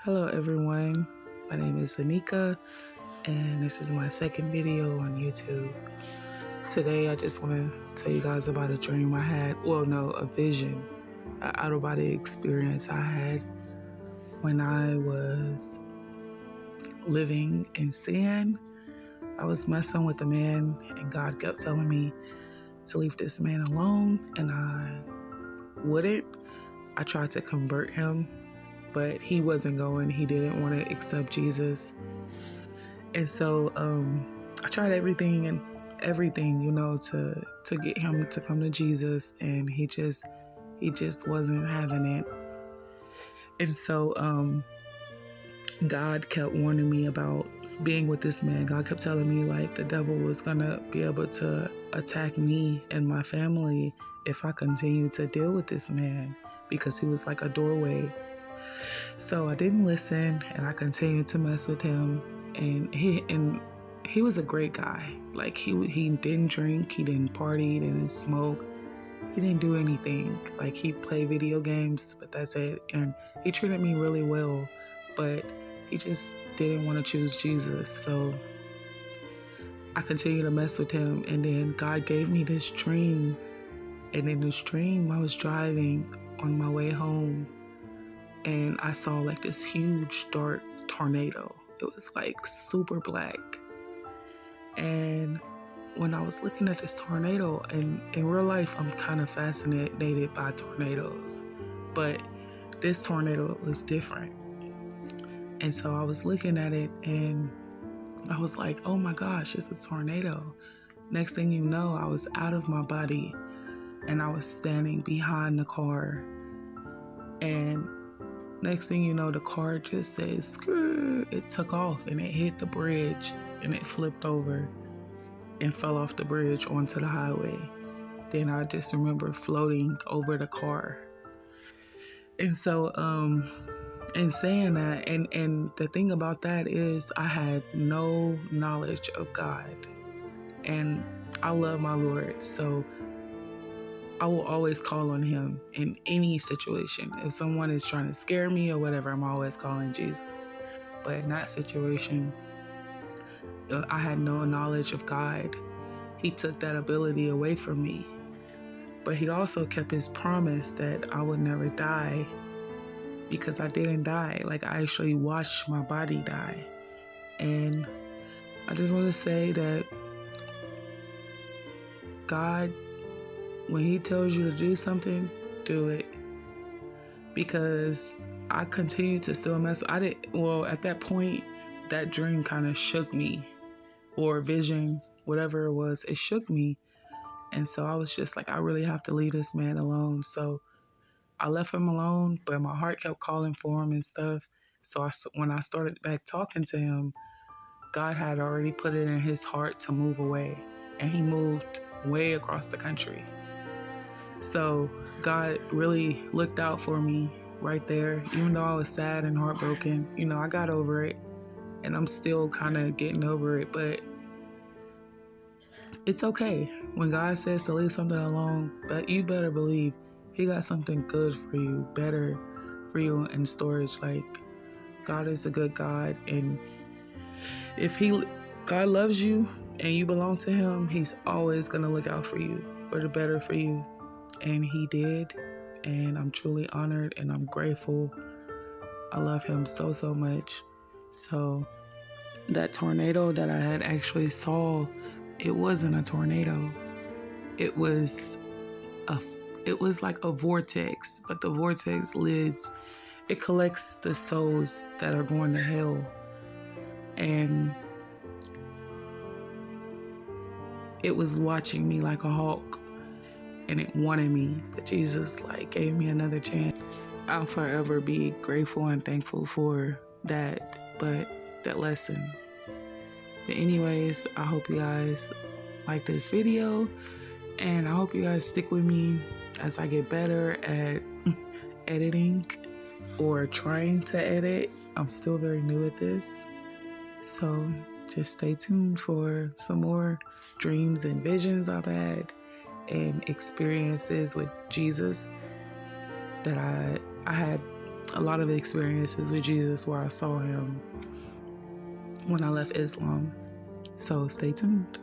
Hello everyone, my name is Anika and this is my second video on YouTube. Today I just want to tell you guys about a dream I had, a vision, an out-of-body experience I had when I was living in sin. I was messing with a man and God kept telling me to leave this man alone and I wouldn't. I tried to convert him, but he wasn't going. He didn't want to accept Jesus. And so I tried everything, to get him to come to Jesus, and he just wasn't having it. And so God kept warning me about being with this man. God kept telling me like the devil was gonna be able to attack me and my family if I continued to deal with this man, because he was like a doorway. So I didn't listen and I continued to mess with him, and he was a great guy. Like he didn't drink, he didn't party, he didn't smoke, he didn't do anything. Like he played video games, but that's it. And he treated me really well, but he just didn't want to choose Jesus. So I continued to mess with him, and then God gave me this dream. And in this dream, I was driving on my way home, and I saw like this huge dark tornado. It was like super black. And when I was looking at this tornado, and in real life, I'm kind of fascinated by tornadoes, but this tornado was different. And so I was looking at it and I was like, oh my gosh, it's a tornado. Next thing you know, I was out of my body and I was standing behind the car. And next thing you know, the car just says, screw. It took off and it hit the bridge and it flipped over and fell off the bridge onto the highway. Then I just remember floating over the car. And so, in saying that, and the thing about that is I had no knowledge of God. And I love my Lord. So I will always call on him in any situation. If someone is trying to scare me or whatever, I'm always calling Jesus. But in that situation, I had no knowledge of God. He took that ability away from me. But he also kept his promise that I would never die, because I didn't die. Like, I actually watched my body die. And I just want to say that God, when he tells you to do something, do it. Because I continued to still mess. At that point, that dream kind of shook me, or vision, whatever it was, it shook me. And so I was just like, I really have to leave this man alone. So I left him alone, but my heart kept calling for him and stuff. So when I started back talking to him, God had already put it in his heart to move away. And he moved way across the country. So God really looked out for me right there. Even though I was sad and heartbroken, I got over it. And I'm still kind of getting over it, but it's okay. When God says to leave something alone, but you better believe he got something good for you, better for you in storage. Like, God is a good God, and if God loves you and you belong to him, he's always gonna look out for you, for the better for you. And he did, and I'm truly honored and I'm grateful. I love him so, so much. So that tornado that I had actually saw, it wasn't a tornado. It was like a vortex, but the vortex lids, it collects the souls that are going to hell. And it was watching me like a hawk, and it wanted me, but Jesus gave me another chance. I'll forever be grateful and thankful for that lesson. But anyways, I hope you guys like this video, and I hope you guys stick with me as I get better at editing, or trying to edit. I'm still very new at this. So just stay tuned for some more dreams and visions I've had and experiences with Jesus that I had a lot of experiences with Jesus where I saw him when I left Islam. So stay tuned.